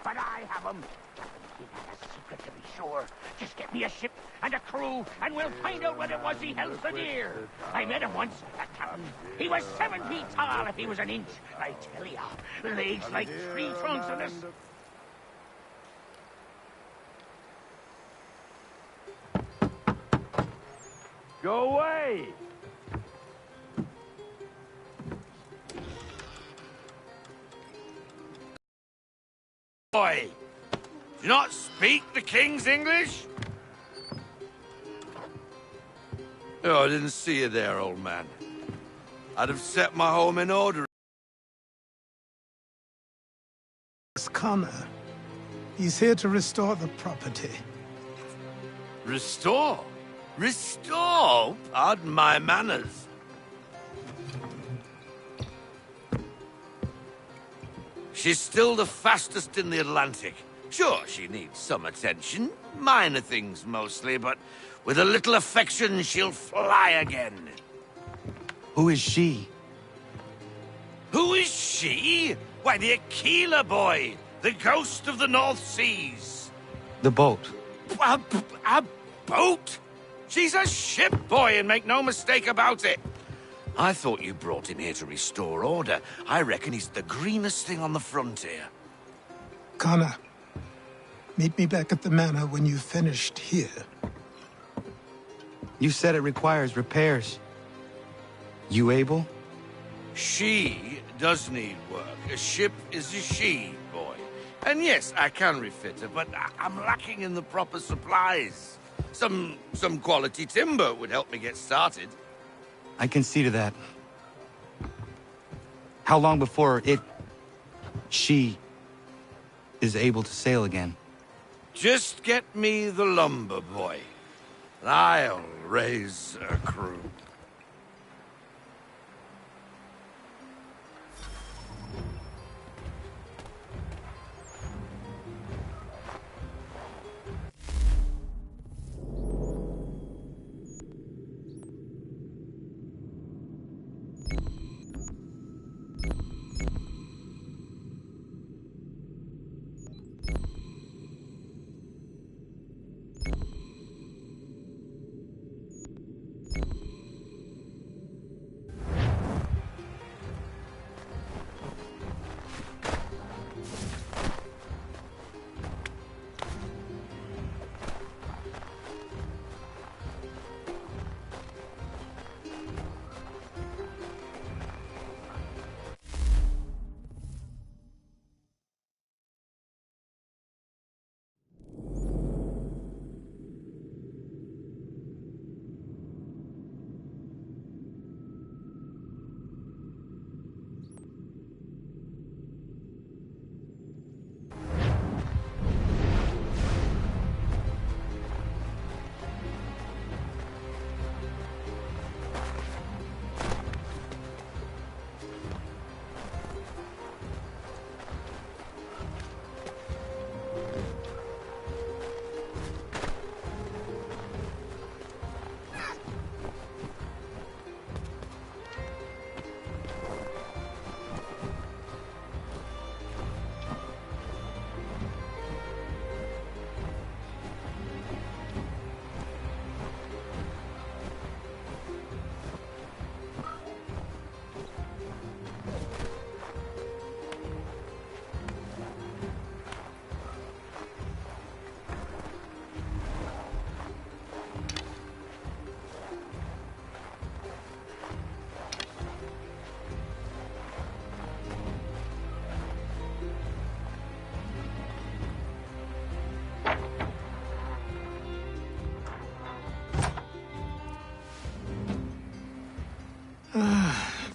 But I have them. He had a secret, to be sure. Just get me a ship and a crew, and we'll find out what it was he held so dear. I met him once, that captain. He was 7 feet tall if he was an inch. I tell ya, legs like tree trunks on us. Go away! Boy, do you not speak the King's English? Oh, I didn't see you there, old man. I'd have set my home in order. It's Connor. He's here to restore the property. Restore? Restore? Pardon my manners. She's still the fastest in the Atlantic. Sure, she needs some attention. Minor things mostly, but with a little affection, she'll fly again. Who is she? Who is she? Why, the Aquila boy, the ghost of the North Seas. The boat. A boat? She's a ship, boy, and make no mistake about it. I thought you brought him here to restore order. I reckon he's the greenest thing on the frontier. Connor, meet me back at the manor when you've finished here. You said it requires repairs. You able? She does need work. A ship is a she, boy. And yes, I can refit her, but I'm lacking in the proper supplies. Some quality timber would help me get started. I can see to that. How long before she is able to sail again? Just get me the lumber, boy, and I'll raise a crew.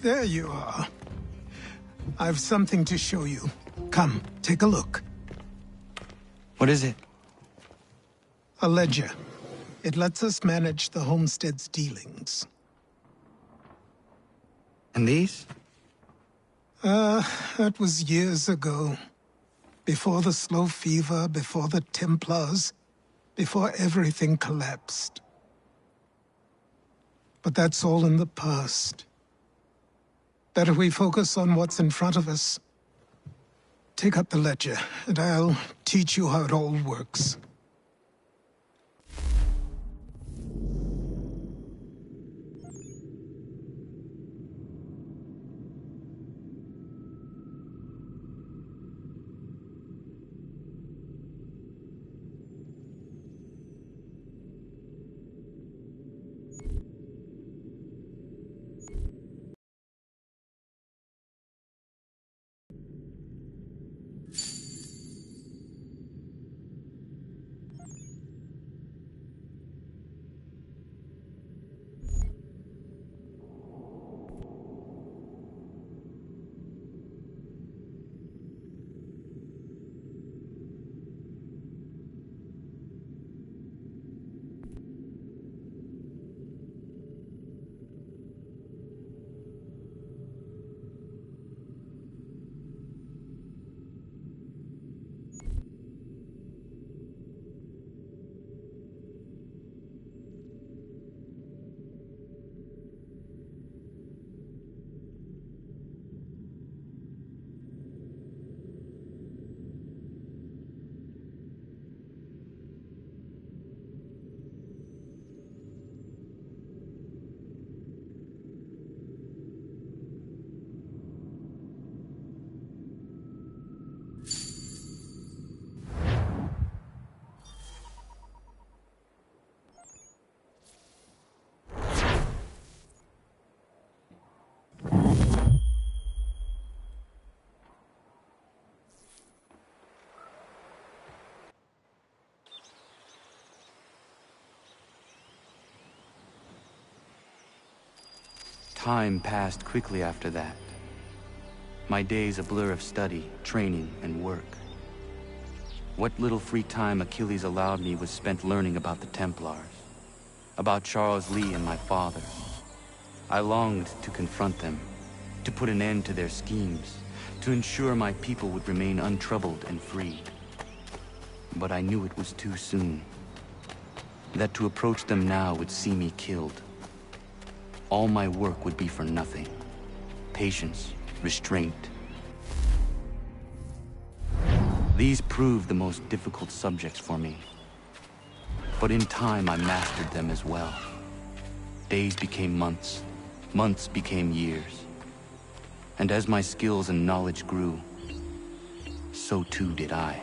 There you are. I've something to show you. Come, take a look. What is it? A ledger. It lets us manage the homestead's dealings. And these? That was years ago. Before the slow fever, before the Templars, before everything collapsed. But that's all in the past. Better we focus on what's in front of us. Take up the ledger, and I'll teach you how it all works. Time passed quickly after that. My days a blur of study, training, and work. What little free time Achilles allowed me was spent learning about the Templars, about Charles Lee and my father. I longed to confront them, to put an end to their schemes, to ensure my people would remain untroubled and free. But I knew it was too soon, that to approach them now would see me killed. All my work would be for nothing. Patience, restraint. These proved the most difficult subjects for me. But in time, I mastered them as well. Days became months, months became years. And as my skills and knowledge grew, so too did I.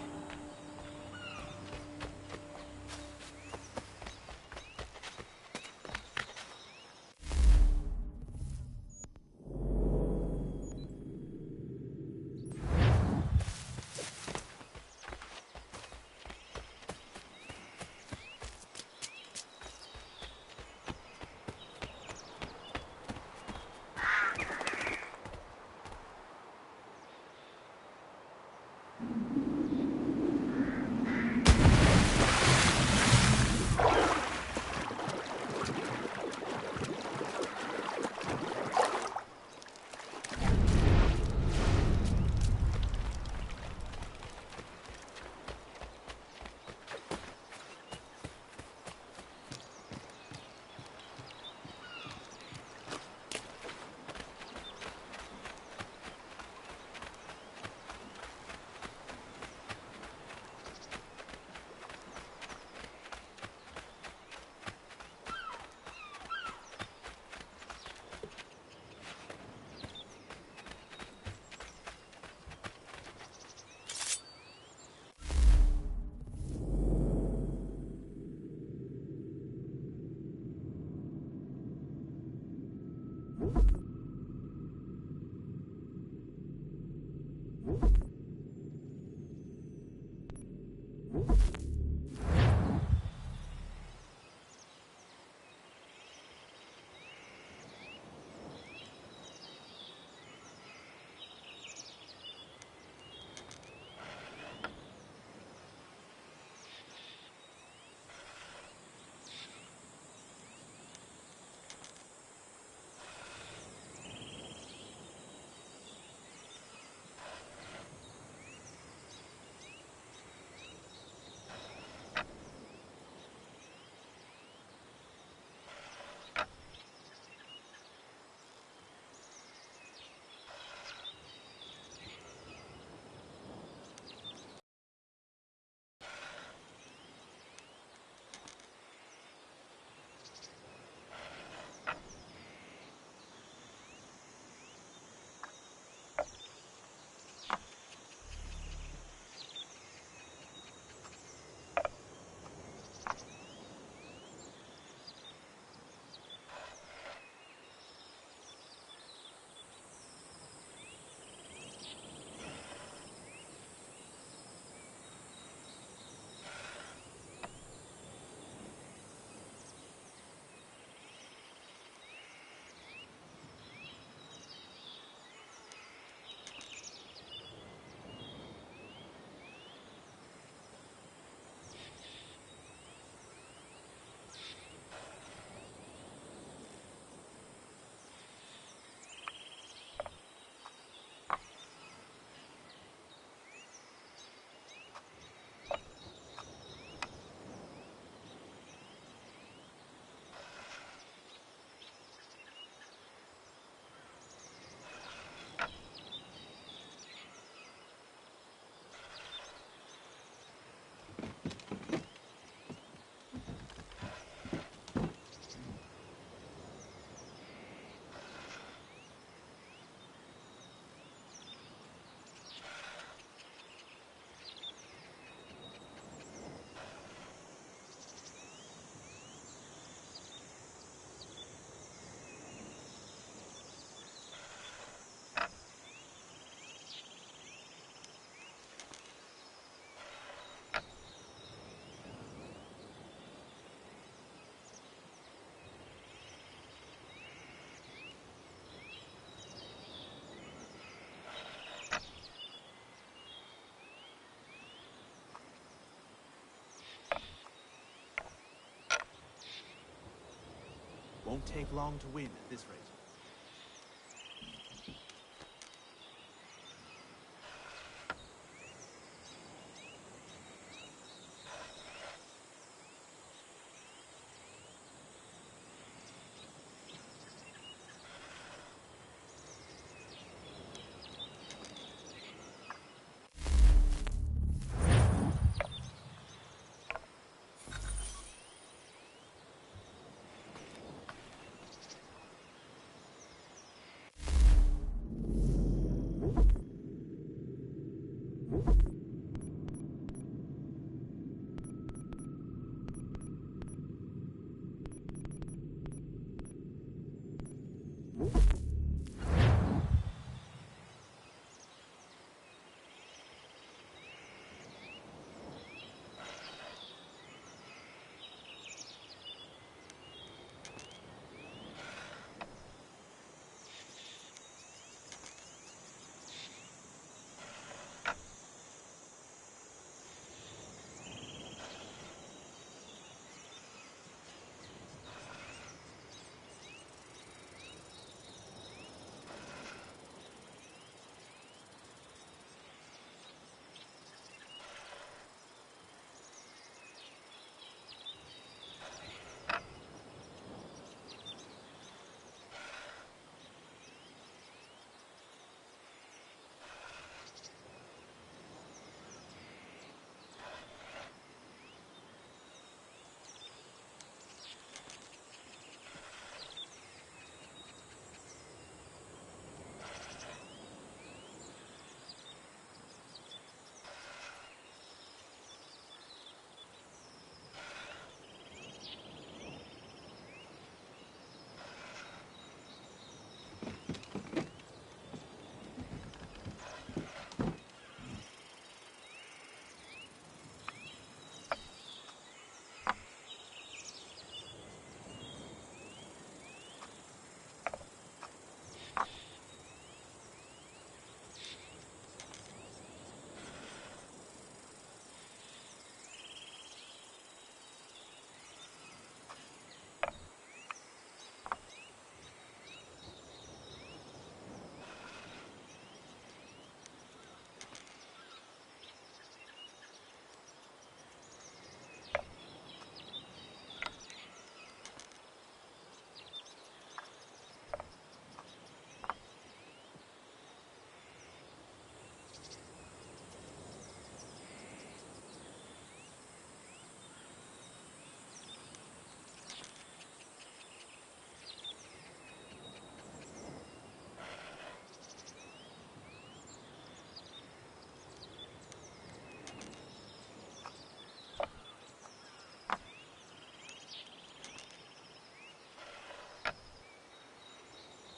Won't take long to win at this rate.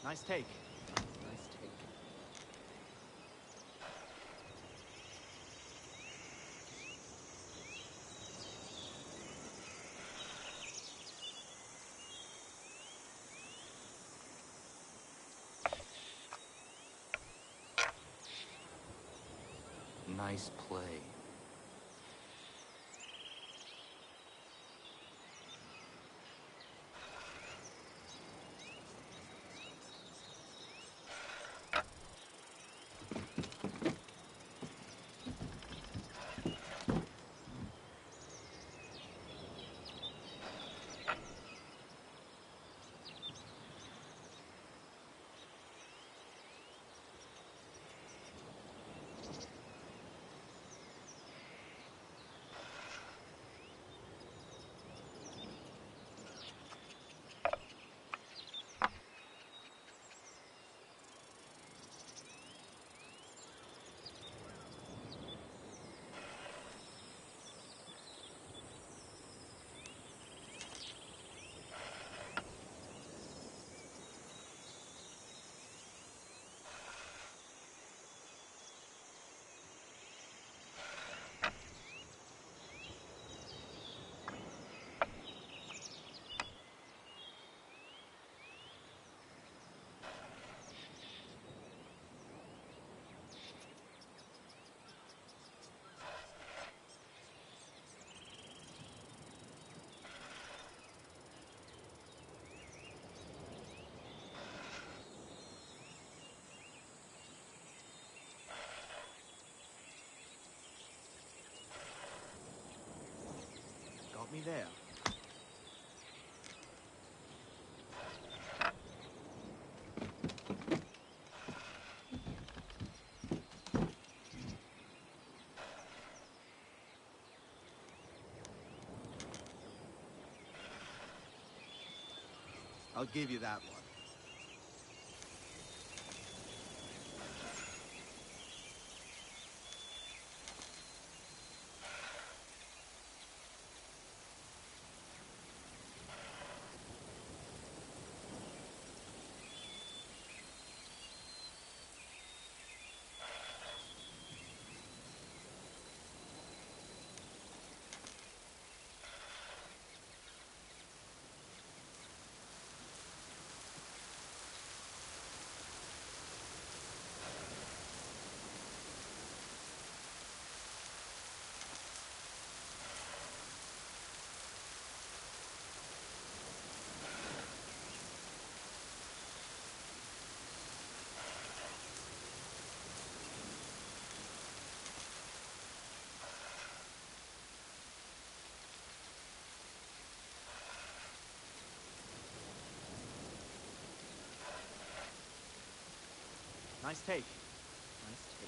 Nice take. Nice take. Nice play. there. I'll give you that one. Nice take. Nice take.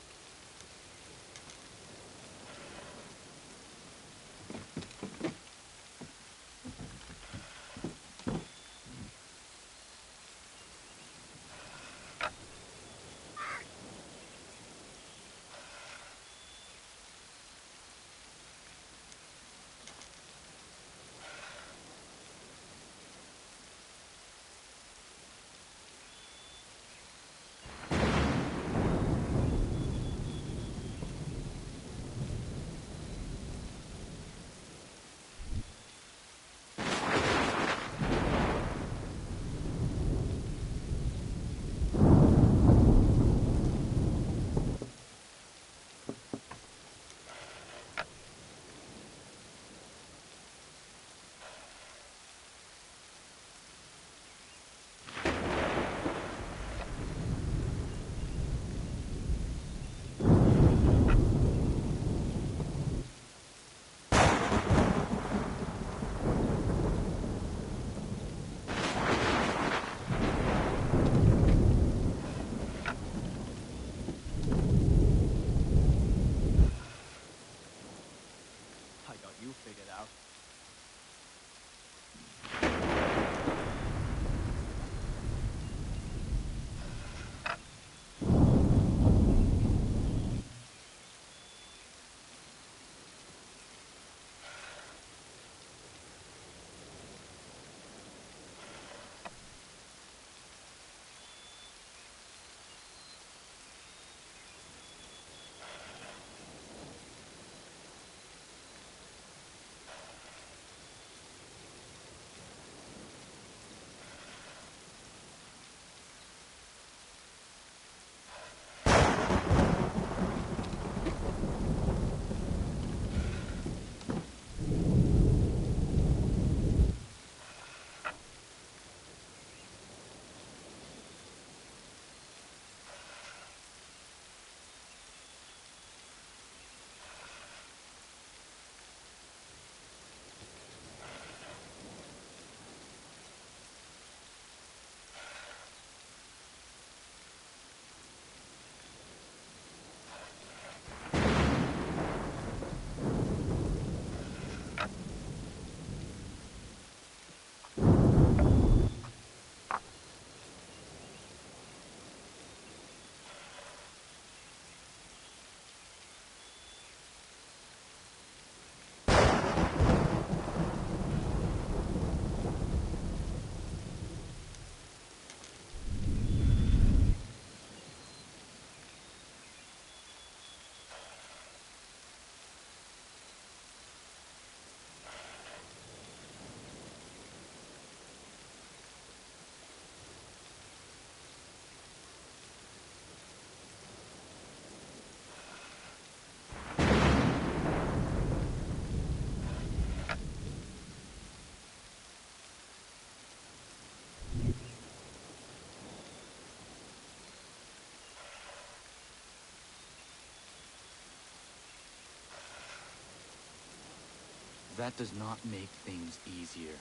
that does not make things easier.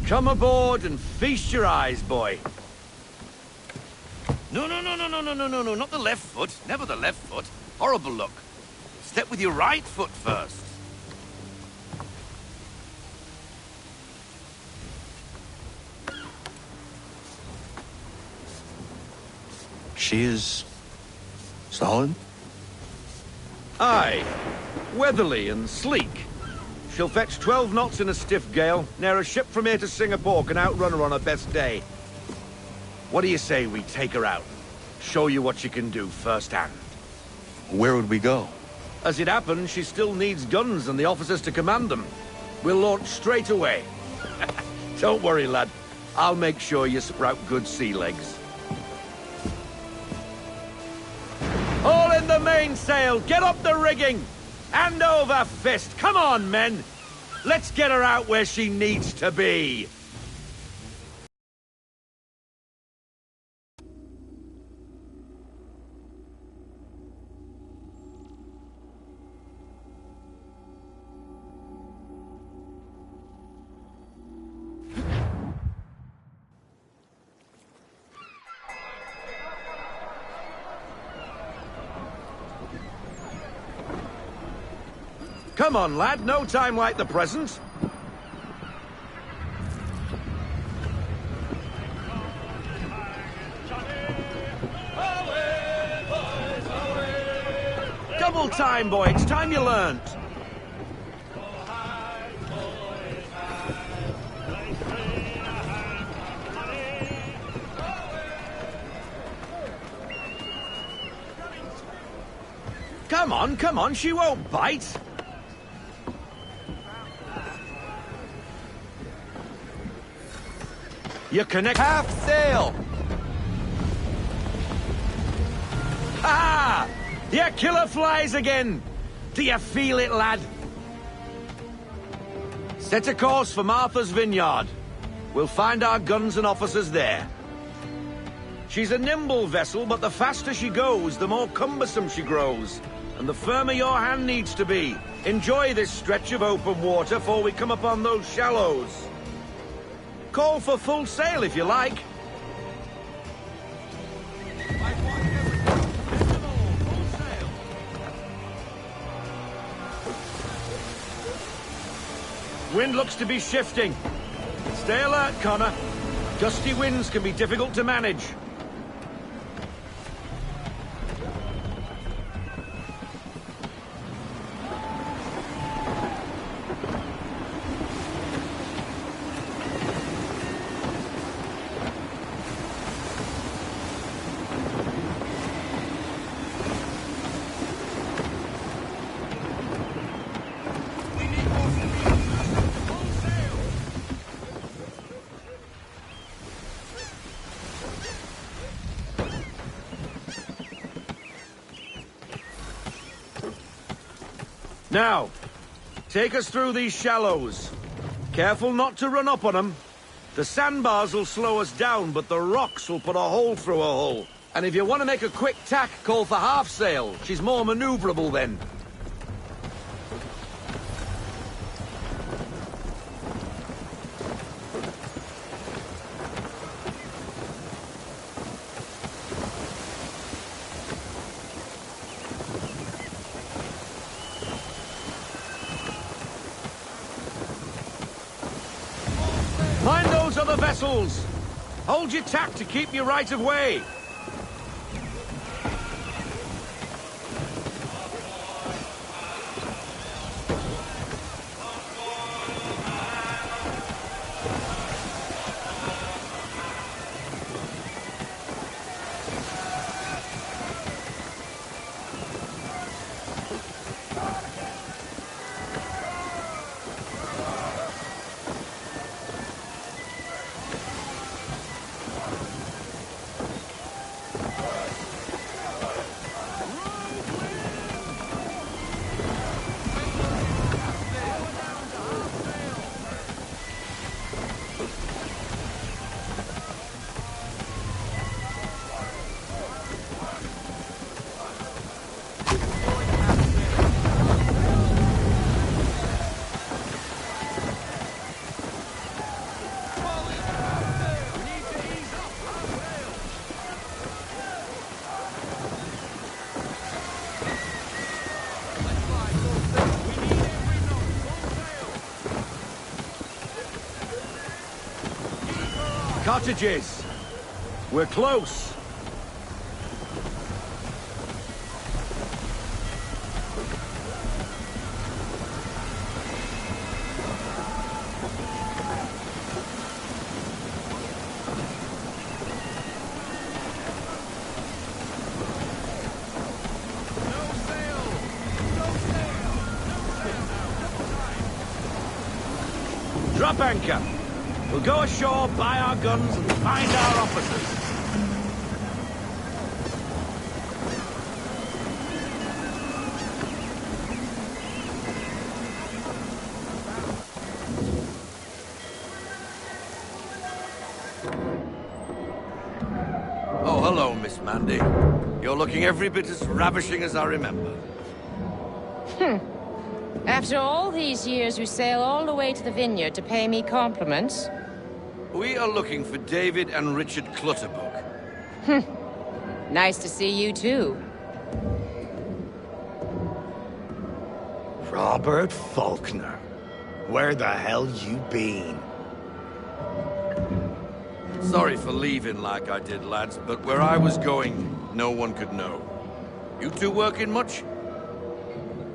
Come aboard and feast your eyes, boy. No, not the left foot. Never the left foot. Horrible look. Step with your right foot first. She is... solid? Aye. Weatherly and sleek. She'll fetch 12 knots in a stiff gale. Ne'er a ship from here to Singapore can outrun her on her best day. What do you say we take her out? Show you what she can do firsthand. Where would we go? As it happens, she still needs guns and the officers to command them. We'll launch straight away. Don't worry, lad. I'll make sure you sprout good sea legs. All in the mainsail! Get up the rigging! Hand over fist! Come on, men! Let's get her out where she needs to be! Come on, lad. No time like the present. Double time, boy. It's time you learnt. Come on. She won't bite. You connect... Half sail! Ah! Your killer flies again! Do you feel it, lad? Set a course for Martha's Vineyard. We'll find our guns and officers there. She's a nimble vessel, but the faster she goes, the more cumbersome she grows. And the firmer your hand needs to be. Enjoy this stretch of open water before we come upon those shallows. Call for full sail if you like. Wind looks to be shifting. Stay alert, Connor. Gusty winds can be difficult to manage. Now, take us through these shallows. Careful not to run up on them. The sandbars will slow us down, but the rocks will put a hole through a hole. And if you want to make a quick tack, call for half sail. She's more maneuverable then. Mind those other vessels! Hold your tack to keep your right of way! Cottages! We're close! Drop anchor! We'll go ashore, buy our guns, and find our officers. Oh, hello, Miss Mandy. You're looking every bit as ravishing as I remember. After all these years, you sail all the way to the vineyard to pay me compliments? We are looking for David and Richard Clutterbuck. Nice to see you, too. Robert Faulkner. Where the hell you been? Sorry for leaving like I did, lads, but where I was going, no one could know. You two working much?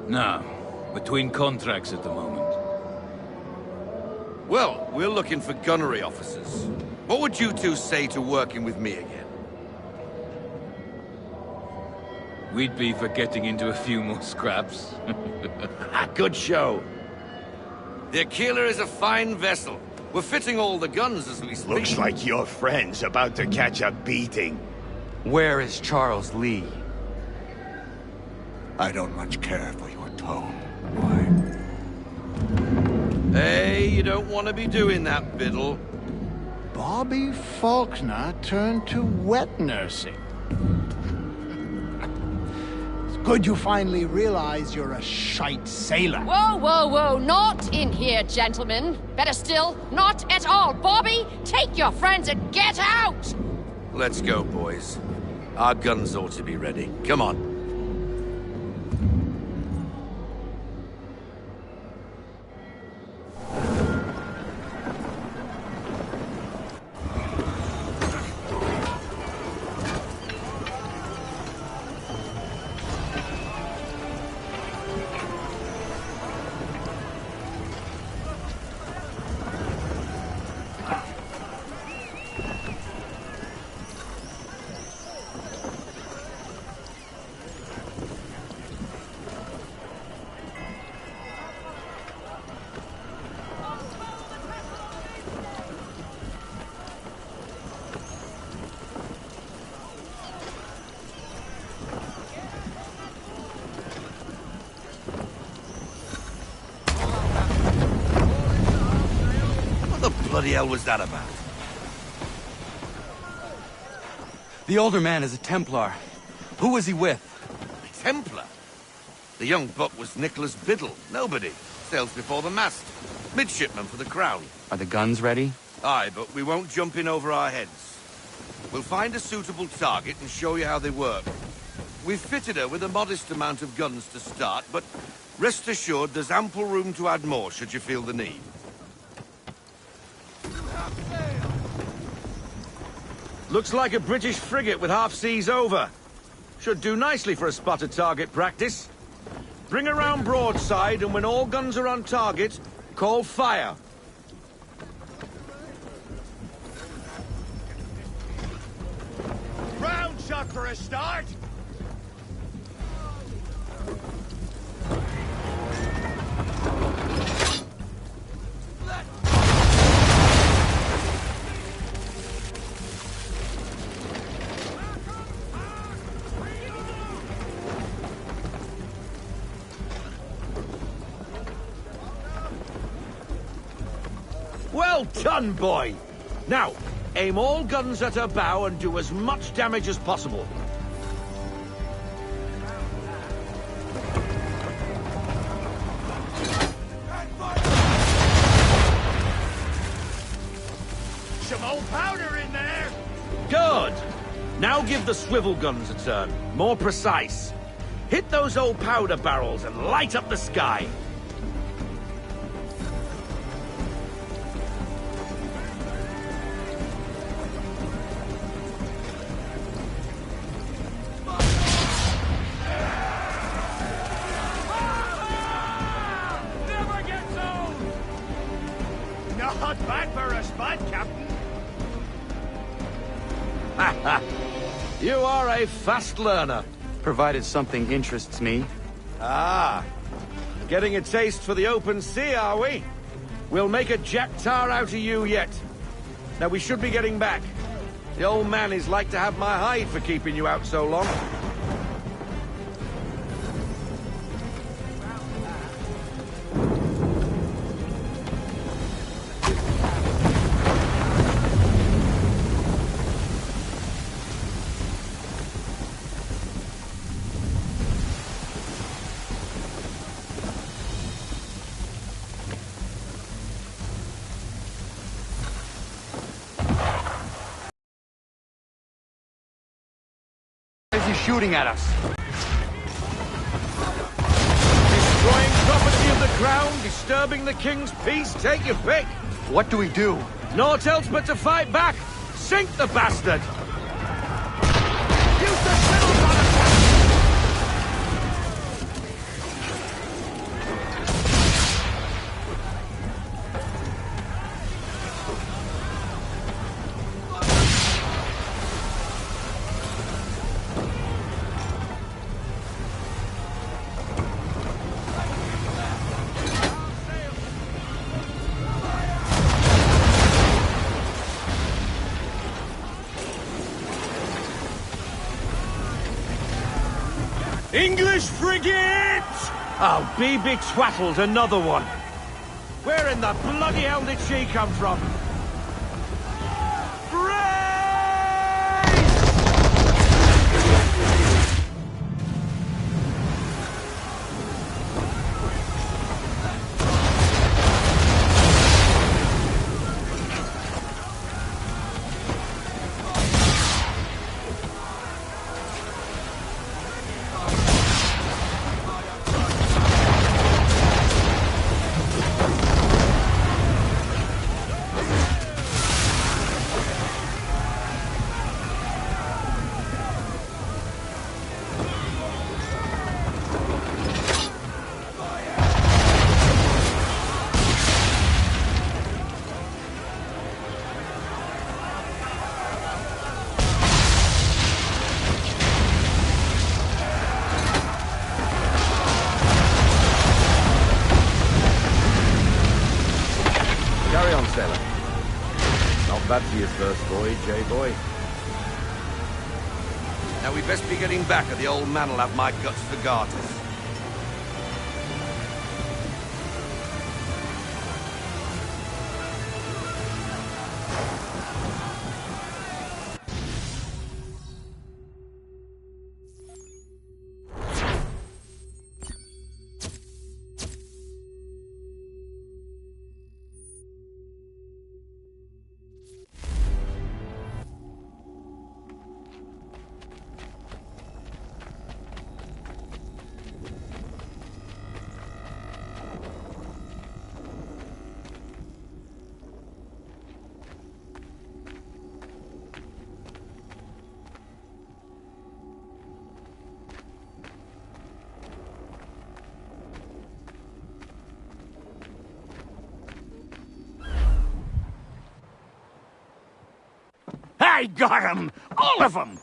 No. Between contracts at the moment. Well, we're looking for gunnery officers. What would you two say to working with me again? We'd be for getting into a few more scraps. Good show. The Aquila is a fine vessel. We're fitting all the guns as we speak. Looks like your friend's about to catch a beating. Where is Charles Lee? I don't much care for your tone. Hey, you don't want to be doing that, Biddle. Bobby Faulkner turned to wet nursing. It's good you finally realize you're a shite sailor. Whoa, whoa, whoa, not in here, gentlemen. Better still, not at all. Bobby, take your friends and get out! Let's go, boys. Our guns ought to be ready. Come on. bloody hell was that about? The older man is a Templar. Who was he with? A Templar? The young buck was Nicholas Biddle. Nobody. Sails before the mast. Midshipman for the Crown. Are the guns ready? Aye, but we won't jump in over our heads. We'll find a suitable target and show you how they work. We've fitted her with a modest amount of guns to start, but rest assured there's ample room to add more should you feel the need. Looks like a British frigate with half seas over. Should do nicely for a spotted target practice. Bring her round broadside, and when all guns are on target, call fire. Round shot for a start. Well done, boy! Now, aim all guns at her bow and do as much damage as possible. Some old powder in there. Good! Now give the swivel guns a turn. More precise. Hit those old powder barrels and light up the sky. Not bad for a spud, Captain. You are a fast learner. Provided something interests me. Ah, getting a taste for the open sea, are we? We'll make a jack tar out of you yet. Now we should be getting back. The old man is like to have my hide for keeping you out so long. Is he shooting at us? Destroying property of the crown, disturbing the king's peace, take your pick. What do we do? Naught else but to fight back. Sink the bastard. Use the sails on attack. English frigate! I'll be betwattled, another one. Where in the bloody hell did she come from? Carry on, sailor. Not bad for your first voyage, eh, boy? Now we best be getting back, or the old man'll have my guts for garters. I got 'em! All of 'em!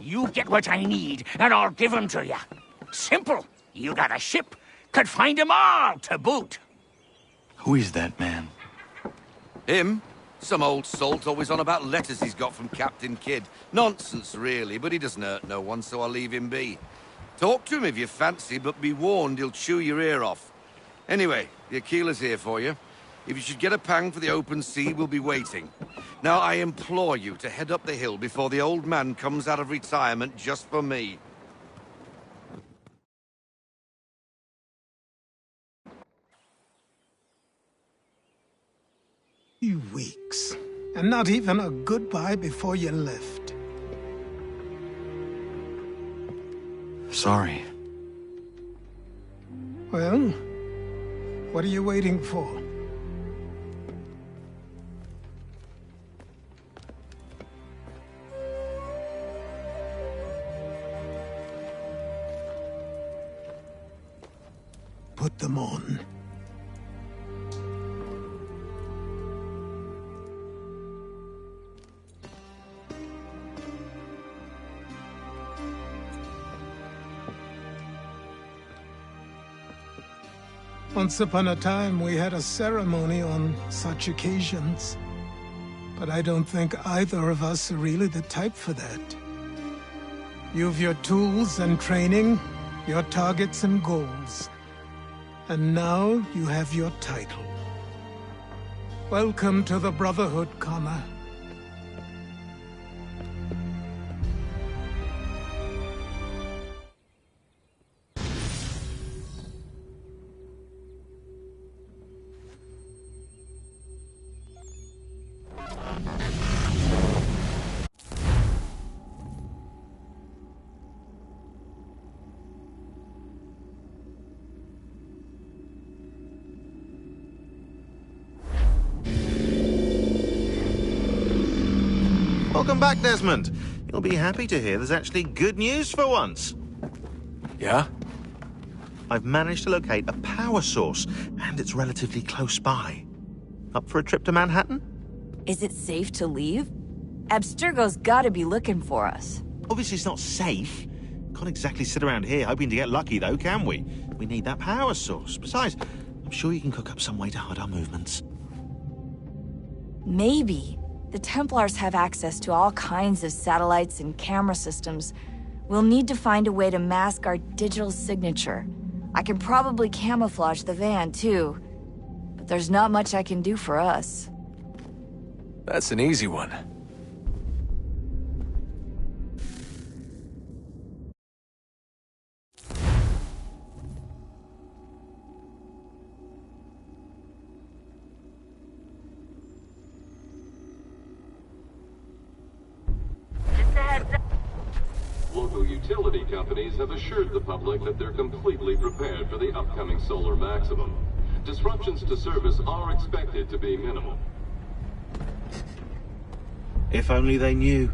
You get what I need, and I'll give 'em to you. Simple. You got a ship, could find 'em all to boot. Who is that man? Him? Some old salt always on about letters he's got from Captain Kidd. Nonsense, really, but he doesn't hurt no one, so I'll leave him be. Talk to him if you fancy, but be warned he'll chew your ear off. Anyway, the Aquila's here for you. If you should get a pang for the open sea, we'll be waiting. Now, I implore you to head up the hill before the old man comes out of retirement just for me. You weeks. And not even a goodbye before you left. Sorry. Well, what are you waiting for? Put them on. Once upon a time, we had a ceremony on such occasions. But I don't think either of us are really the type for that. You've your tools and training, your targets and goals. And now you have your title. Welcome to the Brotherhood, Connor. Welcome back, Desmond. You'll be happy to hear there's actually good news for once. Yeah? I've managed to locate a power source, and it's relatively close by. Up for a trip to Manhattan? Is it safe to leave? Abstergo's gotta be looking for us. Obviously it's not safe. Can't exactly sit around here hoping to get lucky, though, can we? We need that power source. Besides, I'm sure you can cook up some way to hide our movements. Maybe. The Templars have access to all kinds of satellites and camera systems. We'll need to find a way to mask our digital signature. I can probably camouflage the van, too. But there's not much I can do for us. That's an easy one. Local utility companies have assured the public that they're completely prepared for the upcoming solar maximum. Disruptions to service are expected to be minimal. If only they knew.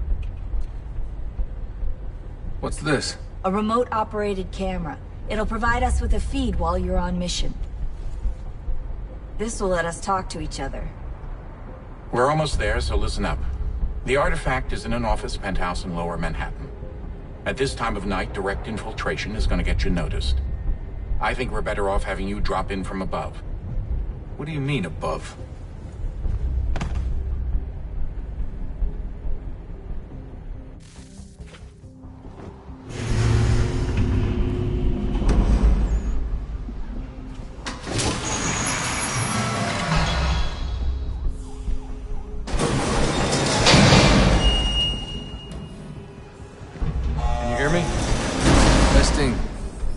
What's this? A remote-operated camera. It'll provide us with a feed while you're on mission. This will let us talk to each other. We're almost there, so listen up. The artifact is in an office penthouse in Lower Manhattan. At this time of night, direct infiltration is going to get you noticed. I think we're better off having you drop in from above. What do you mean, above?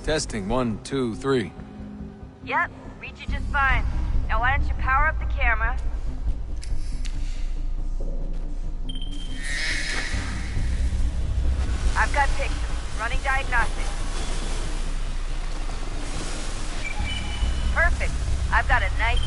Testing, 1, 2, 3. Yep, reach you just fine. Now why don't you power up the camera? I've got pictures. Running diagnostics. Perfect. I've got a nice...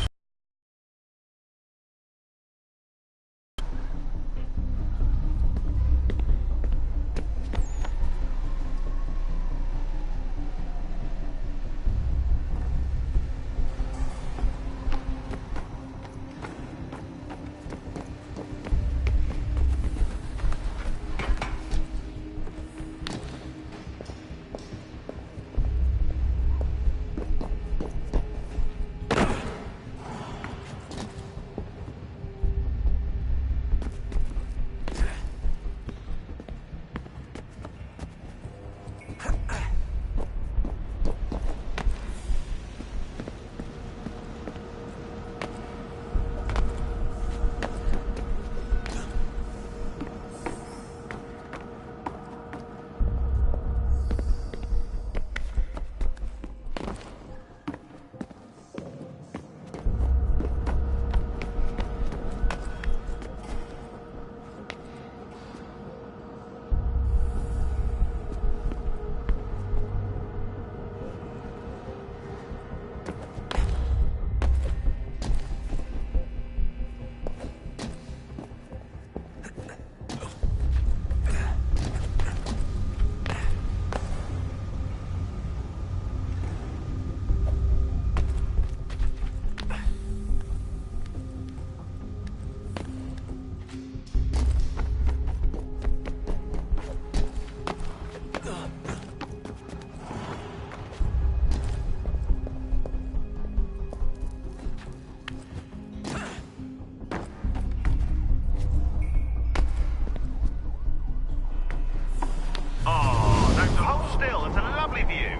with you.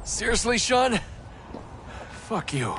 Seriously, Sean? Fuck you.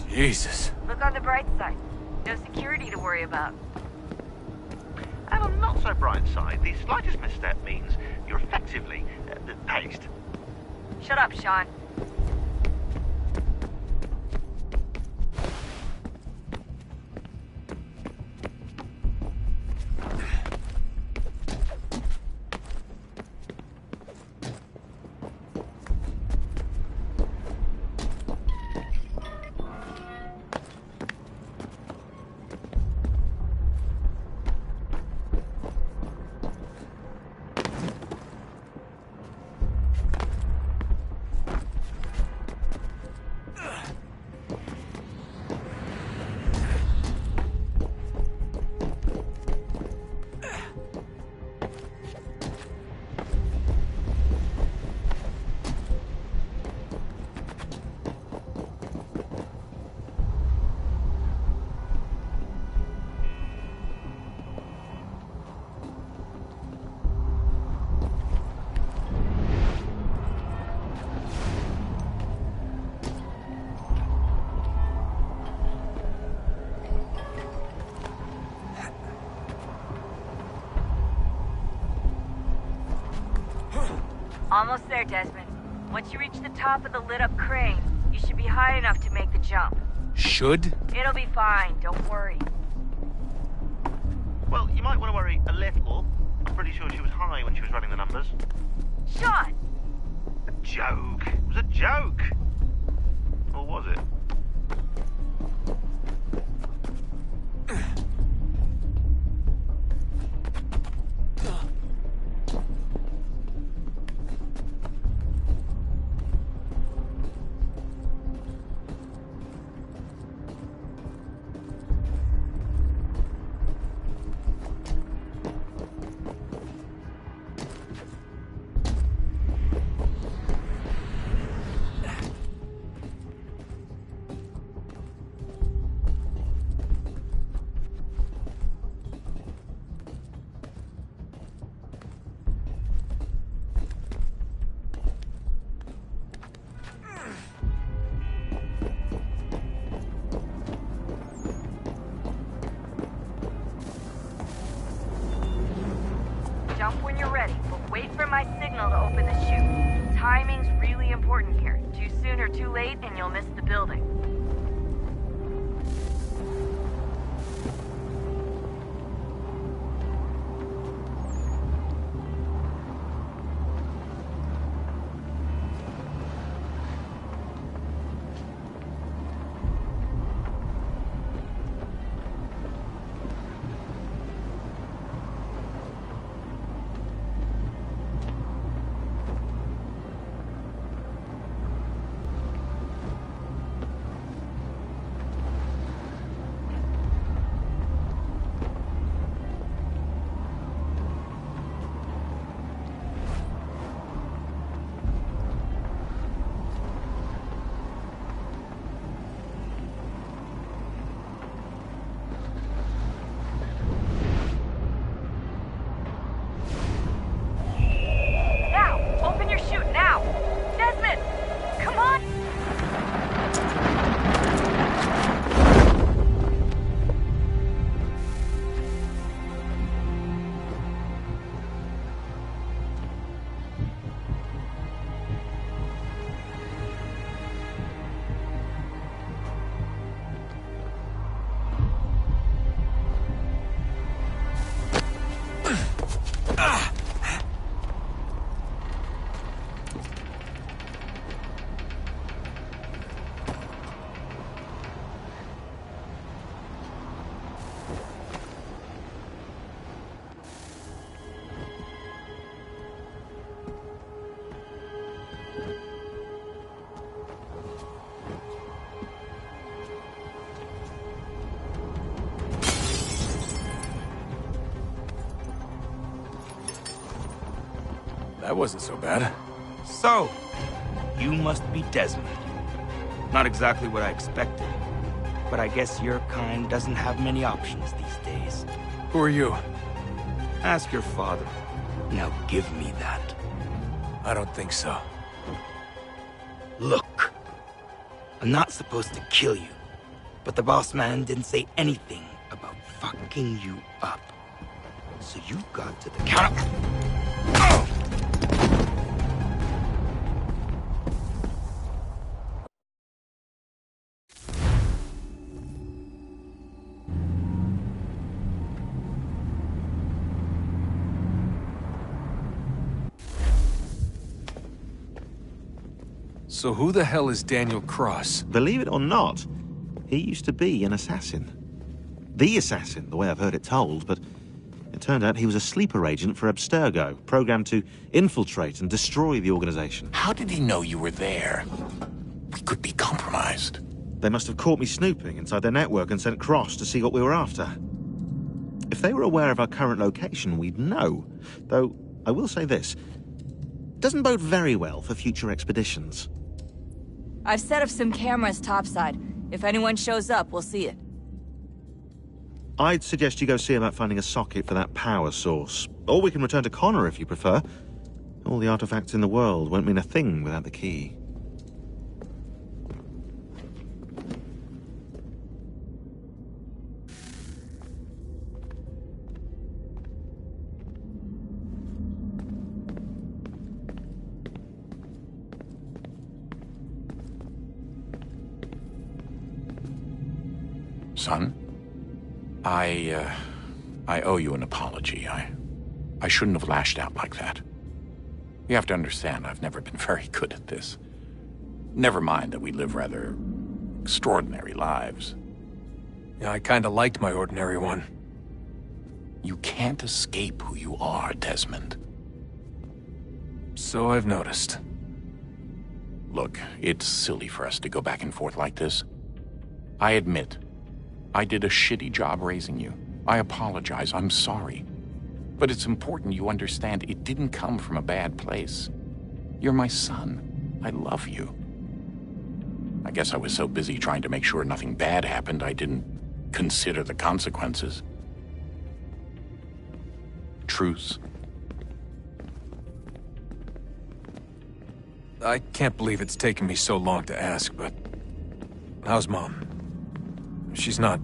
Jesus. Look on the bright side. No security to worry about. And on the not so bright side, the slightest misstep means you're effectively paced. Shut up, Sean. Almost there, Desmond. Once you reach the top of the lit-up crane, you should be high enough to make the jump. Should? It'll be fine, don't worry. Well, you might want to worry a little. I'm pretty sure she was high when she was running the numbers. Sean! A joke. It was a joke. Or was it? Jump when you're ready, but wait for my signal to open the chute. Timing's really important here. Too soon or too late, and you'll miss the building. That wasn't so bad. So, you must be Desmond. Not exactly what I expected, but I guess your kind doesn't have many options these days. Who are you? Ask your father. Now give me that. I don't think so. Look, I'm not supposed to kill you, but the boss man didn't say anything about fucking you up. So you got to the counter. Oh! So who the hell is Daniel Cross? Believe it or not, he used to be an assassin. The assassin, the way I've heard it told, but it turned out he was a sleeper agent for Abstergo, programmed to infiltrate and destroy the organization. How did he know you were there? We could be compromised. They must have caught me snooping inside their network and sent Cross to see what we were after. If they were aware of our current location, we'd know. Though, I will say this. It doesn't bode very well for future expeditions. I've set up some cameras topside. If anyone shows up, we'll see it. I'd suggest you go see about finding a socket for that power source. Or we can return to Connor if you prefer. All the artifacts in the world won't mean a thing without the key. Son, I owe you an apology. I shouldn't have lashed out like that. You have to understand, I've never been very good at this. Never mind that we live rather extraordinary lives. Yeah, I kinda liked my ordinary one. You can't escape who you are, Desmond. So I've noticed. Look, it's silly for us to go back and forth like this. I admit, I did a shitty job raising you. I apologize, I'm sorry. But it's important you understand it didn't come from a bad place. You're my son. I love you. I guess I was so busy trying to make sure nothing bad happened, I didn't consider the consequences. Truce. I can't believe it's taken me so long to ask, but... how's Mom? She's not...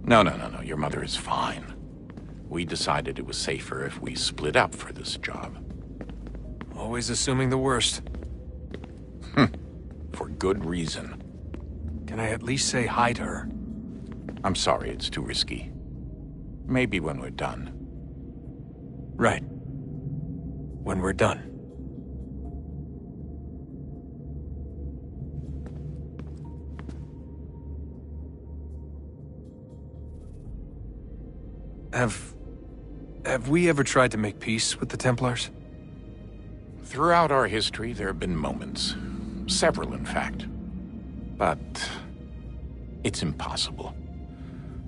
No. Your mother is fine. We decided it was safer if we split up for this job. Always assuming the worst. For good reason. Can I at least say hi to her? I'm sorry, it's too risky. Maybe when we're done. Right. When we're done. Have we ever tried to make peace with the Templars? Throughout our history, there have been moments. Several, in fact. But it's impossible.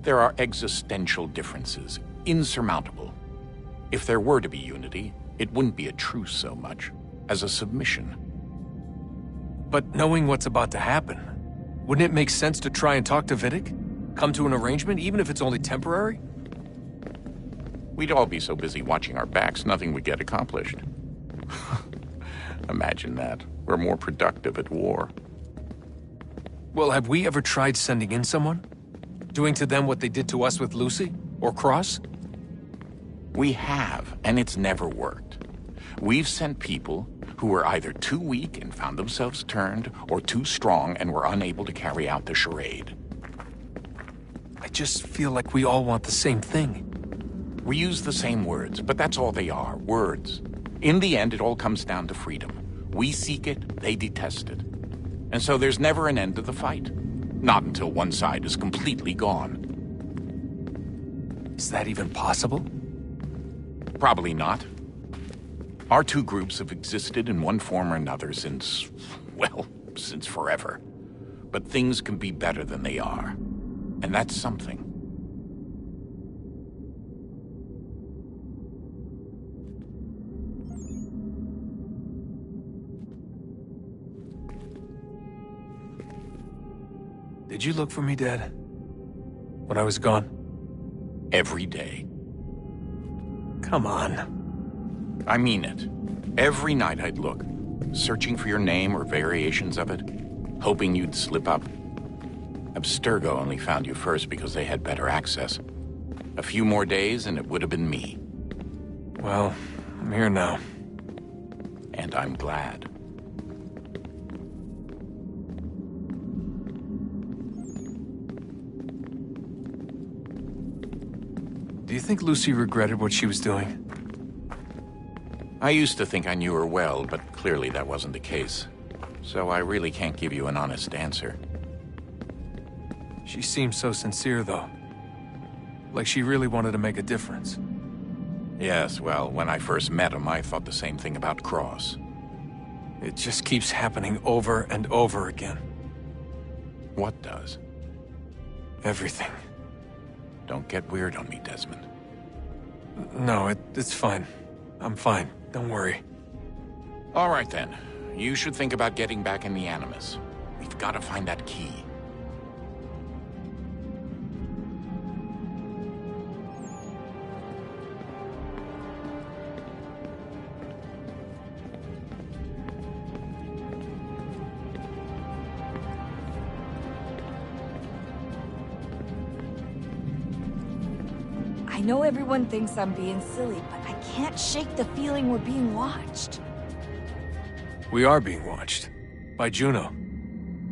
There are existential differences, insurmountable. If there were to be unity, it wouldn't be a truce so much as a submission. But knowing what's about to happen, wouldn't it make sense to try and talk to Vidic? Come to an arrangement, even if it's only temporary? We'd all be so busy watching our backs, nothing would get accomplished. Imagine that. We're more productive at war. Well, have we ever tried sending in someone? Doing to them what they did to us with Lucy? Or Cross? We have, and it's never worked. We've sent people who were either too weak and found themselves turned, or too strong and were unable to carry out the charade. I just feel like we all want the same thing. We use the same words, but that's all they are, words. In the end, it all comes down to freedom. We seek it, they detest it. And so there's never an end to the fight. Not until one side is completely gone. Is that even possible? Probably not. Our two groups have existed in one form or another since, well, since forever. But things can be better than they are. And that's something. Did you look for me, Dad? When I was gone? Every day. Come on. I mean it. Every night I'd look, searching for your name or variations of it, hoping you'd slip up. Abstergo only found you first because they had better access. A few more days and it would have been me. Well, I'm here now. And I'm glad. Do you think Lucy regretted what she was doing? I used to think I knew her well, but clearly that wasn't the case. So I really can't give you an honest answer. She seemed so sincere, though. Like she really wanted to make a difference. Yes, well, when I first met him, I thought the same thing about Cross. It just keeps happening over and over again. What does? Everything. Don't get weird on me, Desmond. No, it's fine. I'm fine. Don't worry. All right, then. You should think about getting back in the Animus. We've got to find that key. I know everyone thinks I'm being silly, but I can't shake the feeling we're being watched. We are being watched. By Juno.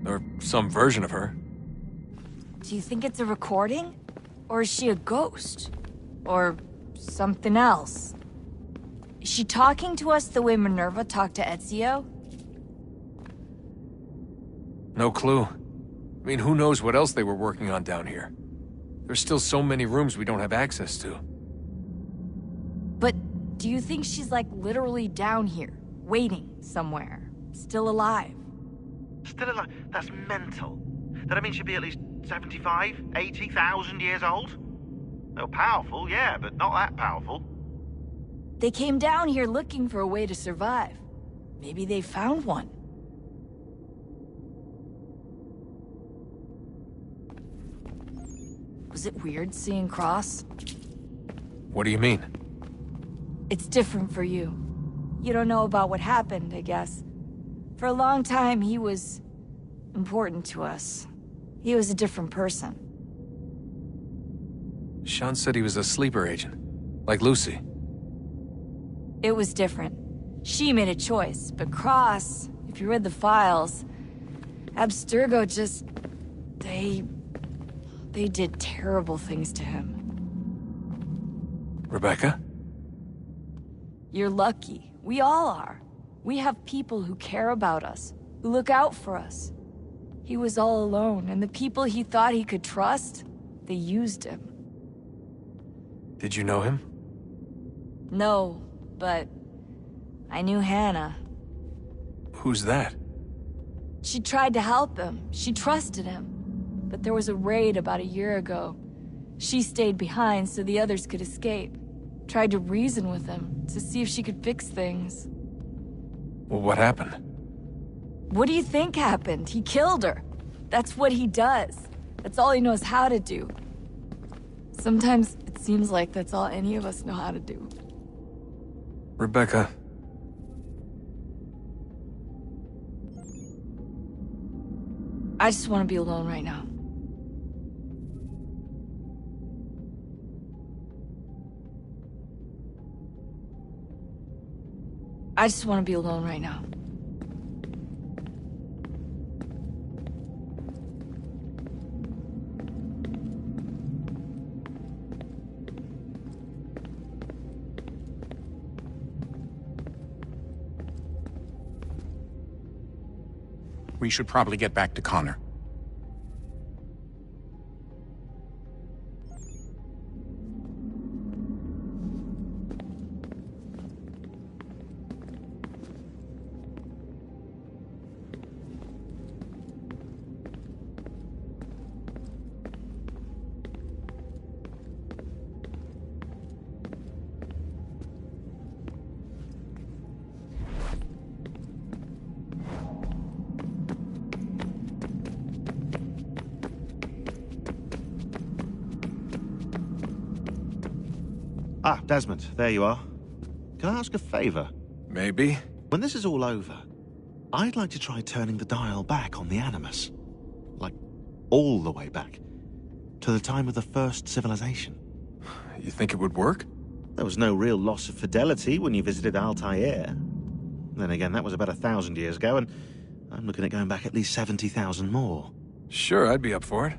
Or some version of her. Do you think it's a recording? Or is she a ghost? Or something else? Is she talking to us the way Minerva talked to Ezio? No clue. I mean, who knows what else they were working on down here? There's still so many rooms we don't have access to. But do you think she's like literally down here, waiting somewhere, still alive? Still alive? That's mental. That means she'd be at least 75, 80,000 years old? Oh, powerful, yeah, but not that powerful. They came down here looking for a way to survive. Maybe they found one. Was it weird seeing Cross? What do you mean? It's different for you. You don't know about what happened, I guess. For a long time, he was important to us. He was a different person. Sean said he was a sleeper agent. Like Lucy. It was different. She made a choice, but Cross, if you read the files, Abstergo just... They did terrible things to him. Rebecca? You're lucky. We all are. We have people who care about us, who look out for us. He was all alone, and the people he thought he could trust, they used him. Did you know him? No, but I knew Hannah. Who's that? She tried to help him. She trusted him. But there was a raid about a year ago. She stayed behind so the others could escape. Tried to reason with him, to see if she could fix things. Well, what happened? What do you think happened? He killed her. That's what he does. That's all he knows how to do. Sometimes it seems like that's all any of us know how to do. Rebecca. I just want to be alone right now. I just want to be alone right now. We should probably get back to Connor. Ah, Desmond, there you are. Can I ask a favor? Maybe. When this is all over, I'd like to try turning the dial back on the Animus. Like, all the way back. To the time of the first civilization. You think it would work? There was no real loss of fidelity when you visited Altair. Then again, that was about 1,000 years ago, and I'm looking at going back at least 70,000 more. Sure, I'd be up for it.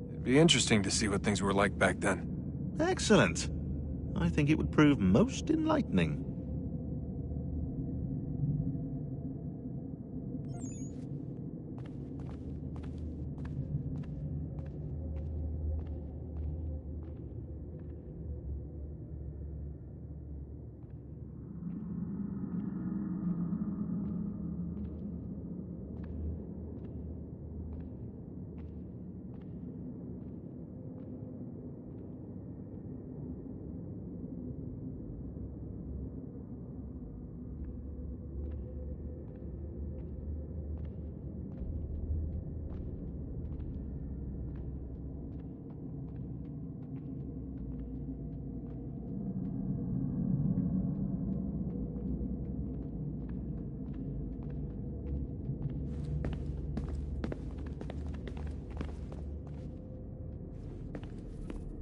It'd be interesting to see what things were like back then. Excellent. I think it would prove most enlightening.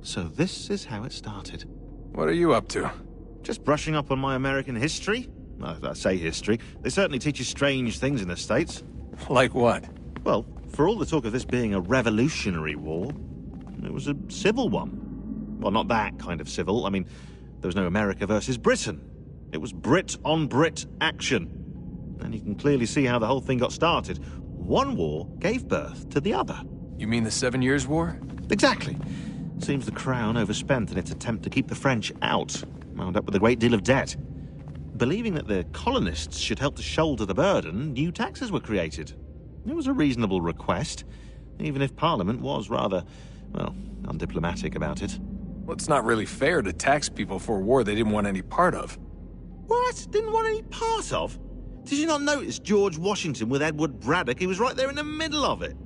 So this is how it started. What are you up to? Just brushing up on my American history. I say history. They certainly teach you strange things in the States. Like what? Well, for all the talk of this being a revolutionary war, it was a civil one. Well, not that kind of civil. I mean, there was no America versus Britain. It was Brit on Brit action. And you can clearly see how the whole thing got started. One war gave birth to the other. You mean the 7 Years' War? Exactly. Seems the Crown overspent in its attempt to keep the French out, wound up with a great deal of debt. Believing that the colonists should help to shoulder the burden, new taxes were created. It was a reasonable request, even if Parliament was rather, well, undiplomatic about it. Well, it's not really fair to tax people for a war they didn't want any part of. What? Didn't want any part of? Did you not notice George Washington with Edward Braddock? He was right there in the middle of it.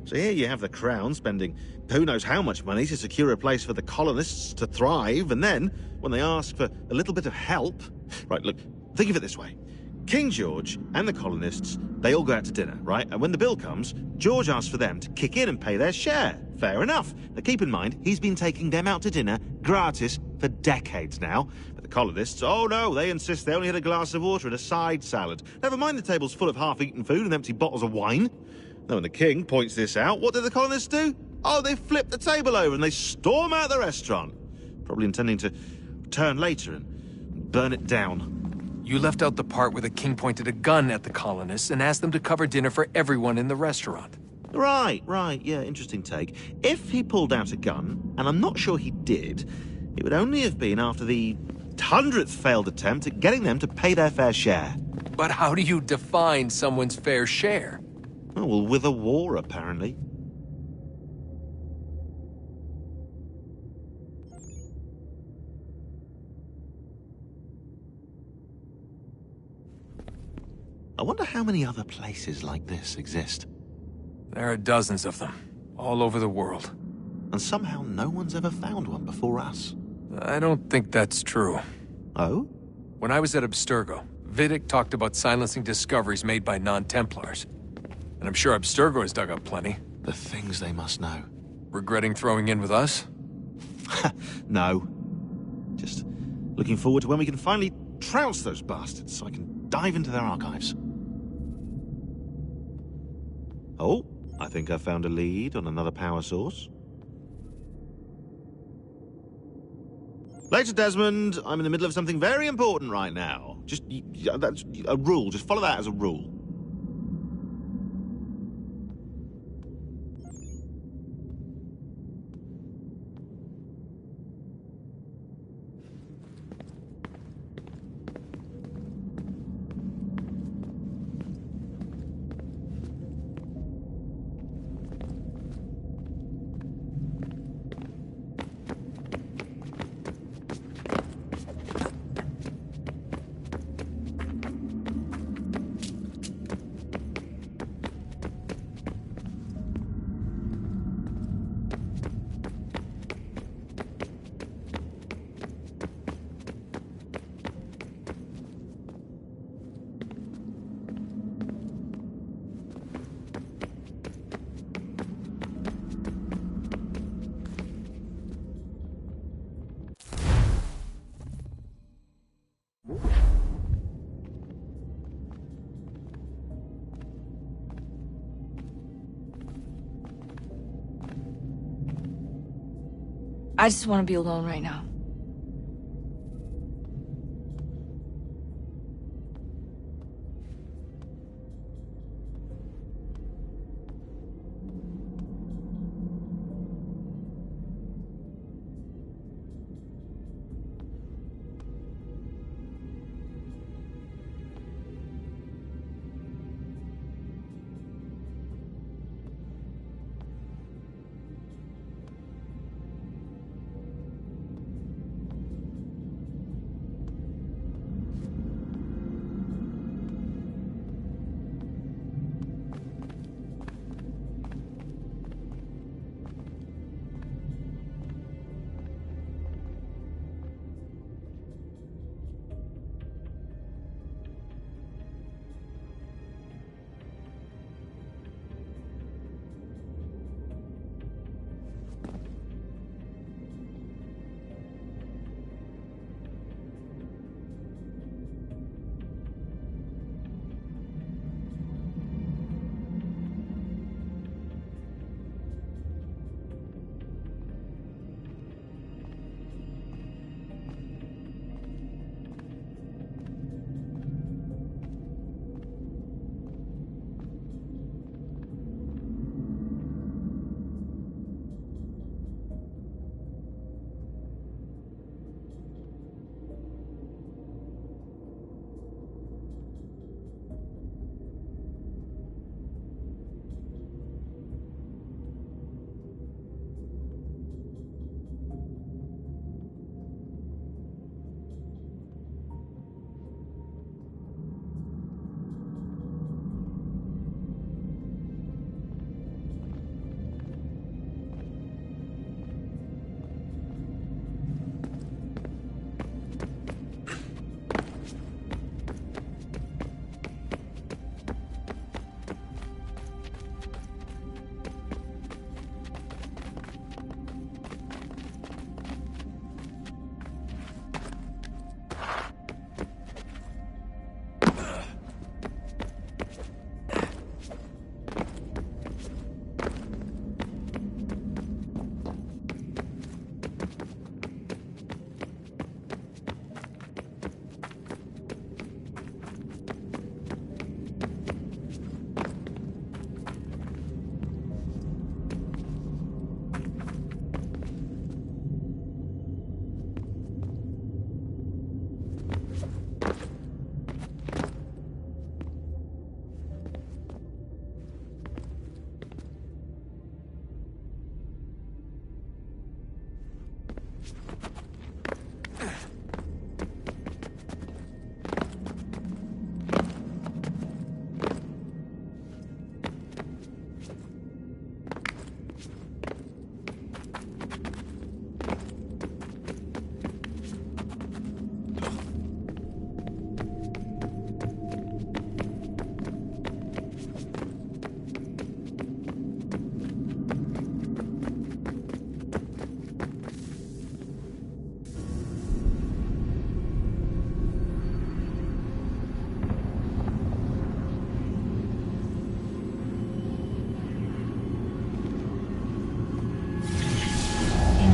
So here you have the Crown spending who knows how much money to secure a place for the colonists to thrive, and then, when they ask for a little bit of help... Right, look, think of it this way. King George and the colonists, they all go out to dinner, right? And when the bill comes, George asks for them to kick in and pay their share. Fair enough. But keep in mind, he's been taking them out to dinner gratis for decades now. But the colonists, oh no, they insist they only had a glass of water and a side salad. Never mind the table's full of half-eaten food and empty bottles of wine. Now, when the king points this out, what do the colonists do? Oh, they flip the table over and they storm out the restaurant. Probably intending to return later and burn it down. You left out the part where the king pointed a gun at the colonists and asked them to cover dinner for everyone in the restaurant. Right, yeah, interesting take. If he pulled out a gun, and I'm not sure he did, it would only have been after the 100th failed attempt at getting them to pay their fair share. But how do you define someone's fair share? Oh, well, with a war, apparently. I wonder how many other places like this exist. There are dozens of them, all over the world. And somehow no one's ever found one before us. I don't think that's true. Oh? When I was at Abstergo, Vidic talked about silencing discoveries made by non-Templars. And I'm sure Abstergo has dug up plenty. The things they must know. Regretting throwing in with us? No. Just looking forward to when we can finally trounce those bastards so I can dive into their archives. Oh, I think I found a lead on another power source. Later, Desmond. I'm in the middle of something very important right now. Just, that's a rule. Just follow that as a rule. I just want to be alone right now.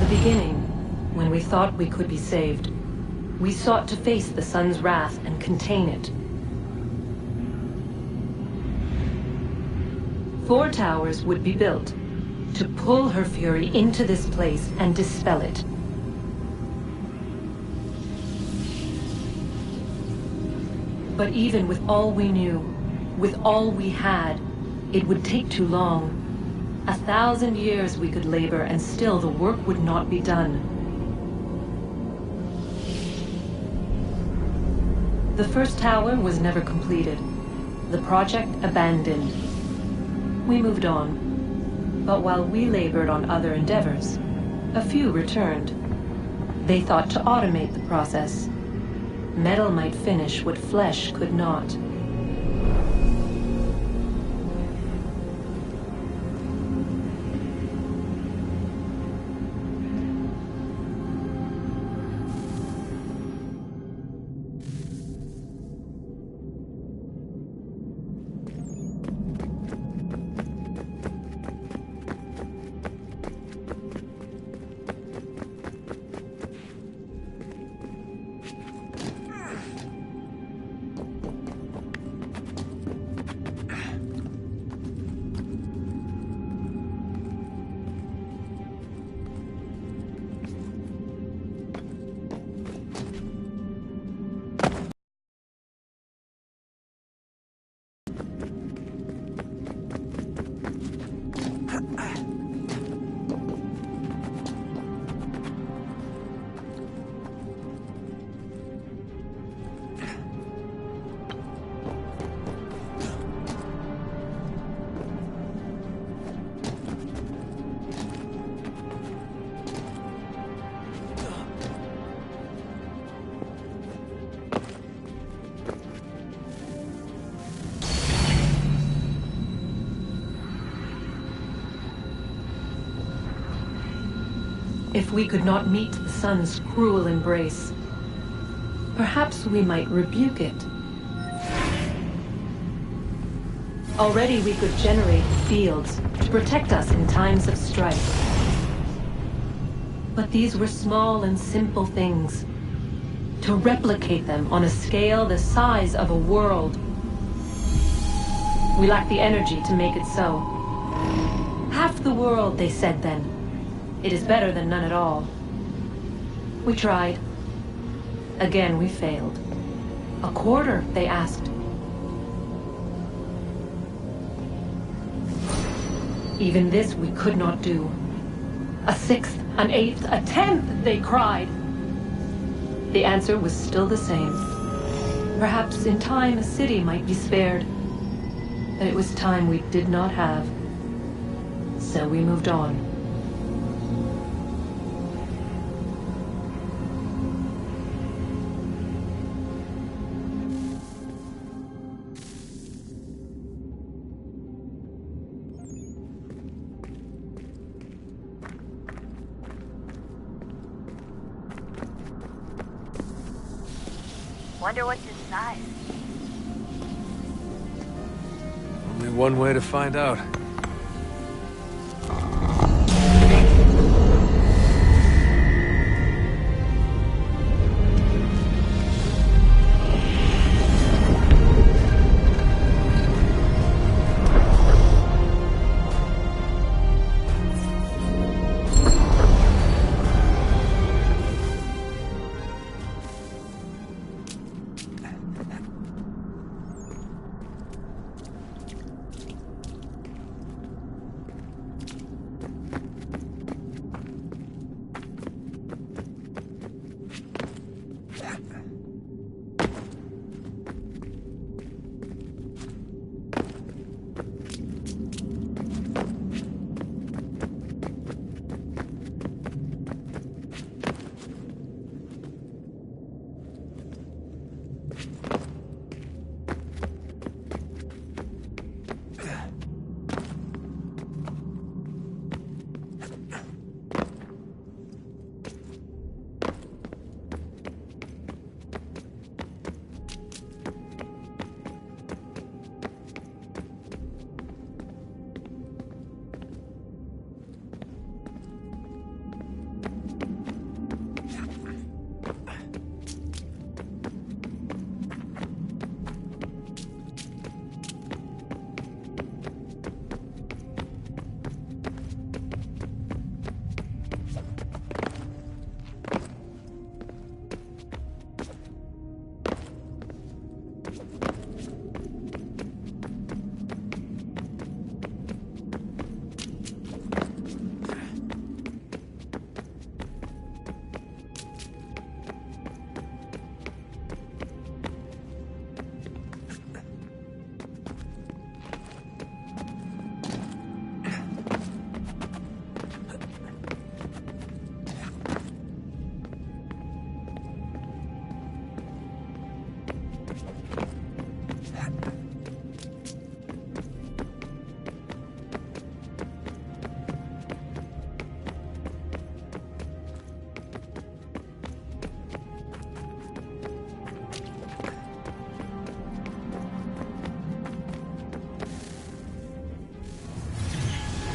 Beginning, when we thought we could be saved, we sought to face the sun's wrath and contain it. 4 towers would be built to pull her fury into this place and dispel it. But even with all we knew, with all we had, it would take too long. 1,000 years we could labor, and still the work would not be done. The first tower was never completed. The project abandoned. We moved on. But while we labored on other endeavors, a few returned. They thought to automate the process. Metal might finish what flesh could not. If we could not meet the sun's cruel embrace, perhaps we might rebuke it. Already we could generate fields to protect us in times of strife. But these were small and simple things. To replicate them on a scale the size of a world, we lack the energy to make it so. Half the world, they said then. It is better than none at all. We tried. Again we failed. A quarter, they asked. Even this we could not do. A sixth, an eighth, a tenth, they cried. The answer was still the same. Perhaps in time a city might be spared. But it was time we did not have. So we moved on. Wonder what's inside. Only one way to find out.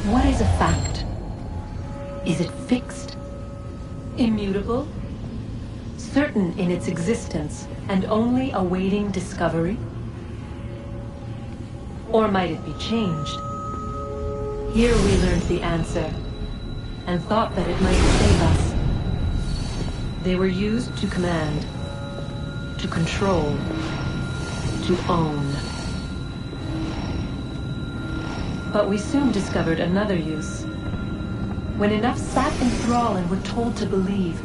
What is a fact? Is it fixed? Immutable? Certain in its existence and only awaiting discovery? Or might it be changed? Here we learned the answer and thought that it might save us. They were used to command, to control, to own. But we soon discovered another use. When enough sat in thrall and were told to believe,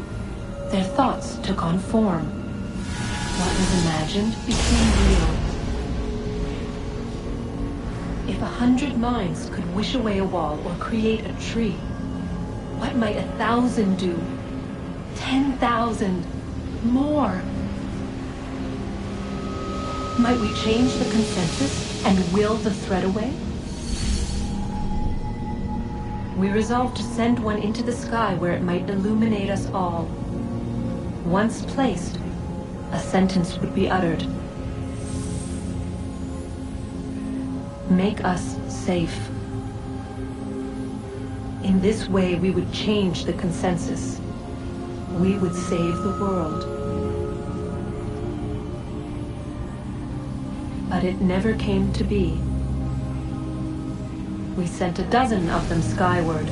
their thoughts took on form. What was imagined became real. If 100 minds could wish away a wall or create a tree, what might 1,000 do? 10,000? More? Might we change the consensus and will the threat away? We resolved to send one into the sky where it might illuminate us all. Once placed, a sentence would be uttered. Make us safe. In this way, we would change the consensus. We would save the world. But it never came to be. We sent a dozen of them skyward,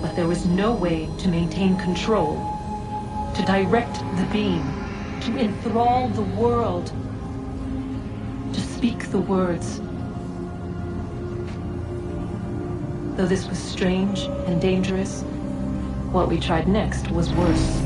but there was no way to maintain control, to direct the beam, to enthrall the world, to speak the words. Though this was strange and dangerous, what we tried next was worse.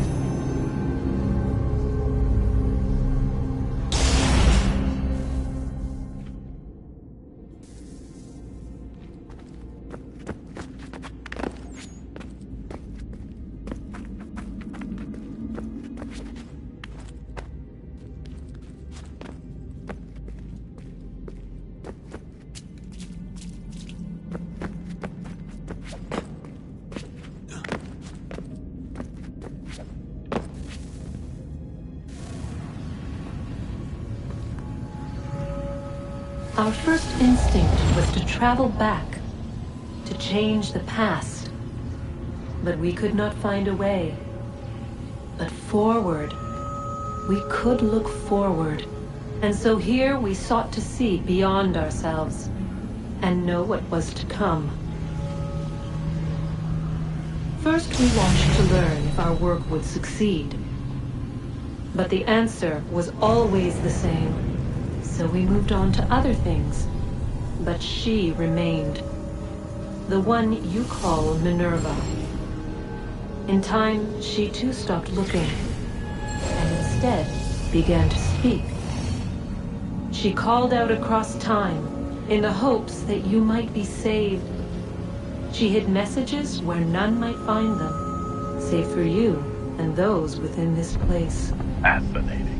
Our first instinct was to travel back, to change the past. But we could not find a way. But forward, we could look forward. And so here we sought to see beyond ourselves and know what was to come. First, we watched to learn if our work would succeed. But the answer was always the same. So we moved on to other things. But she remained. The one you call Minerva. In time, she too stopped looking, and instead began to speak. She called out across time, in the hopes that you might be saved. She hid messages where none might find them, save for you and those within this place. Fascinating.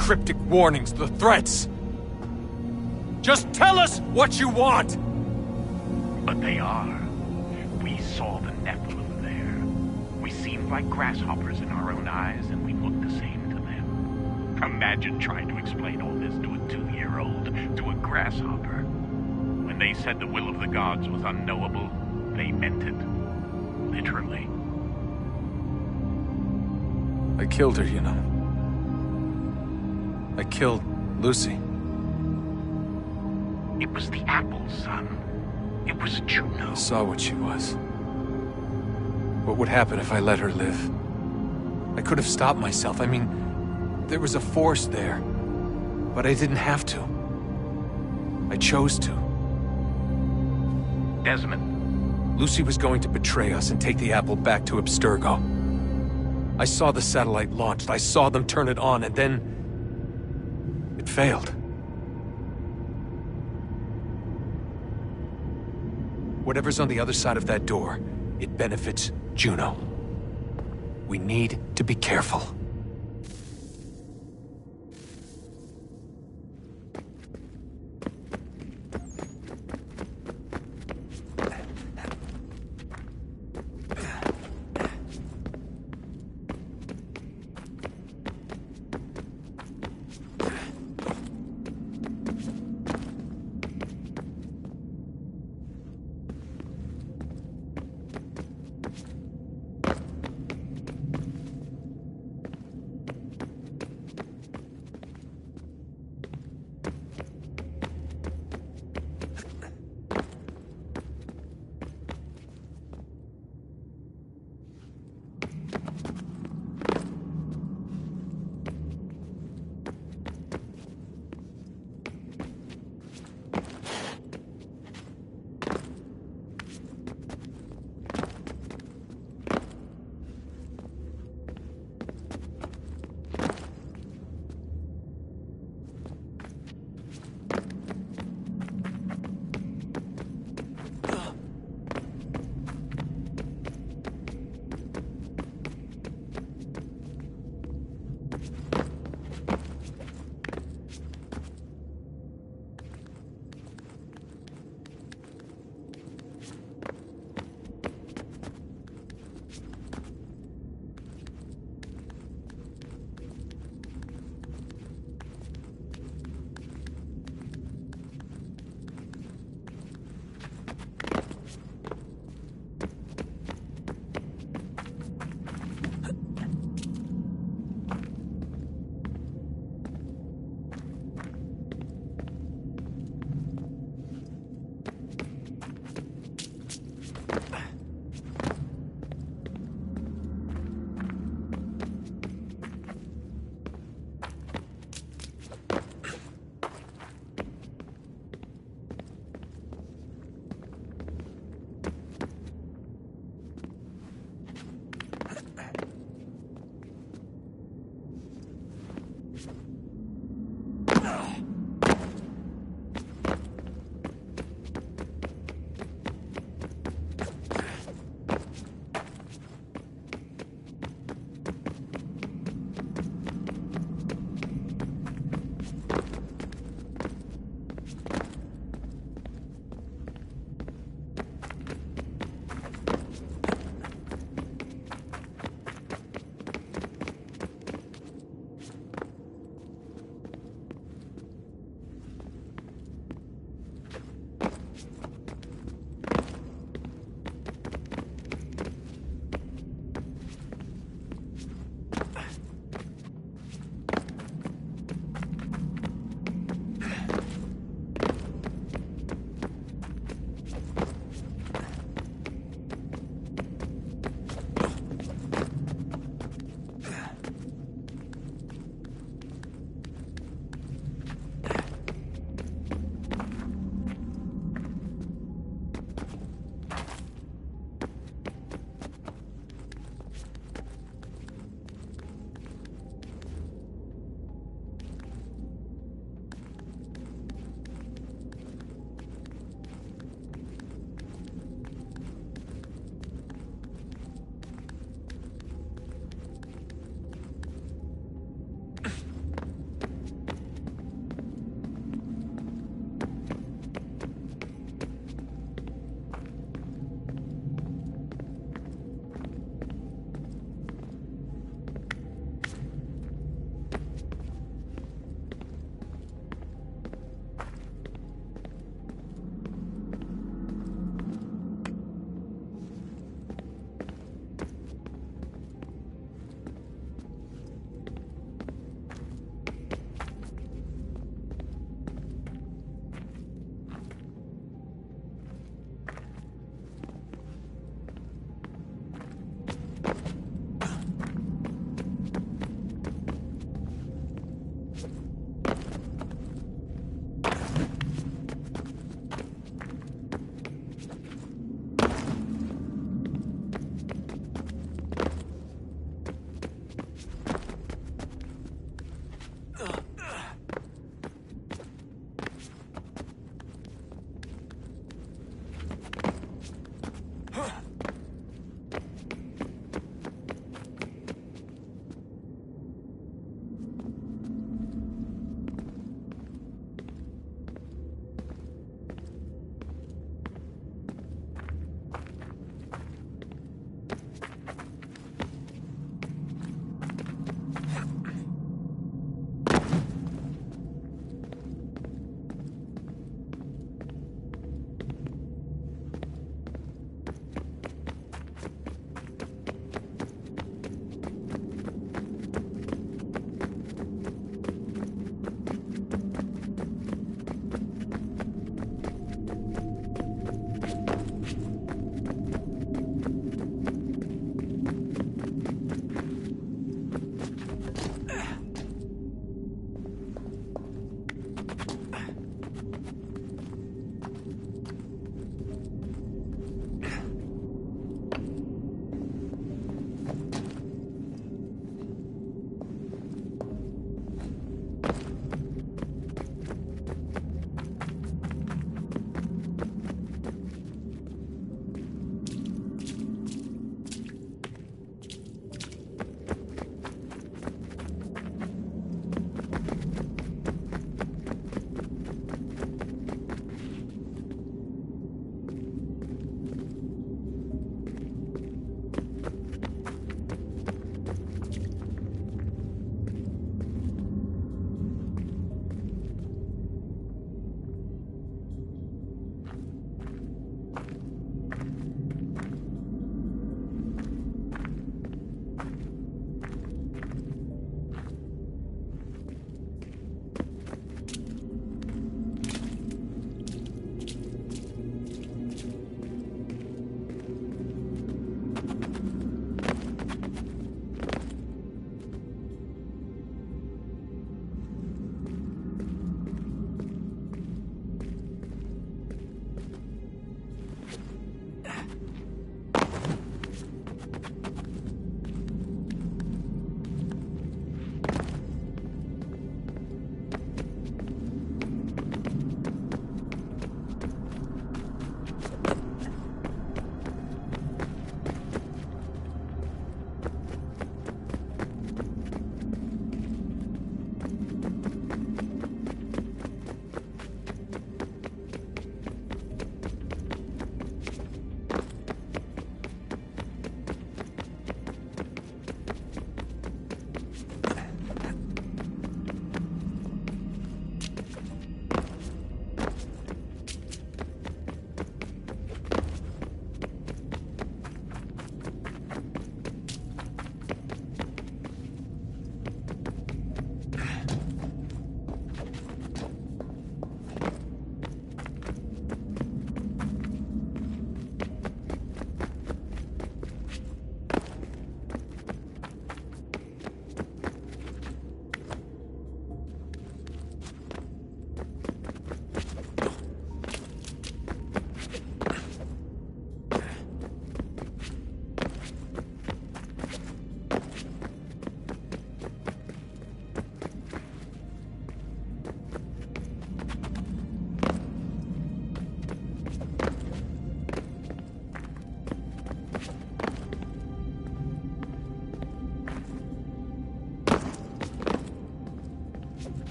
Cryptic warnings, the threats. Just tell us what you want! But they are. We saw the Nephilim there. We seemed like grasshoppers in our own eyes, and we looked the same to them. Imagine trying to explain all this to a 2-year-old, to a grasshopper. When they said the will of the gods was unknowable, they meant it. Literally. I killed her, you know. I killed Lucy. It was the apple, son. It was Juno. I saw what she was. What would happen if I let her live? I could have stopped myself. I mean, there was a force there. But I didn't have to. I chose to. Desmond. Lucy was going to betray us and take the apple back to Abstergo. I saw the satellite launched. I saw them turn it on, and then it failed. Whatever's on the other side of that door, it benefits Juno. We need to be careful.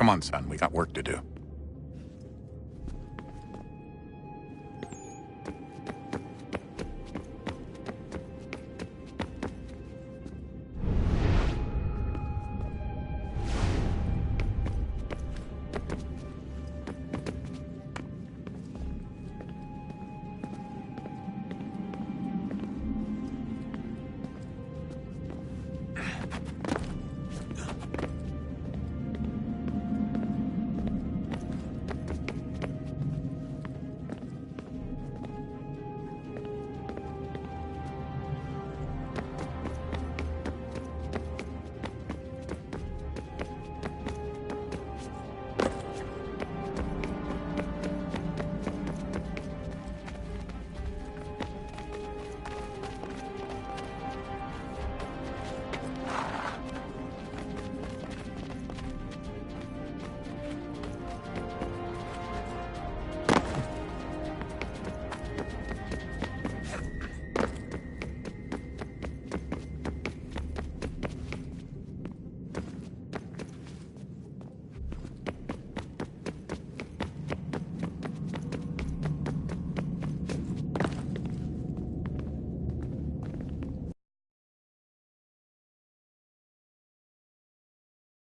Come on, son. We got work to do.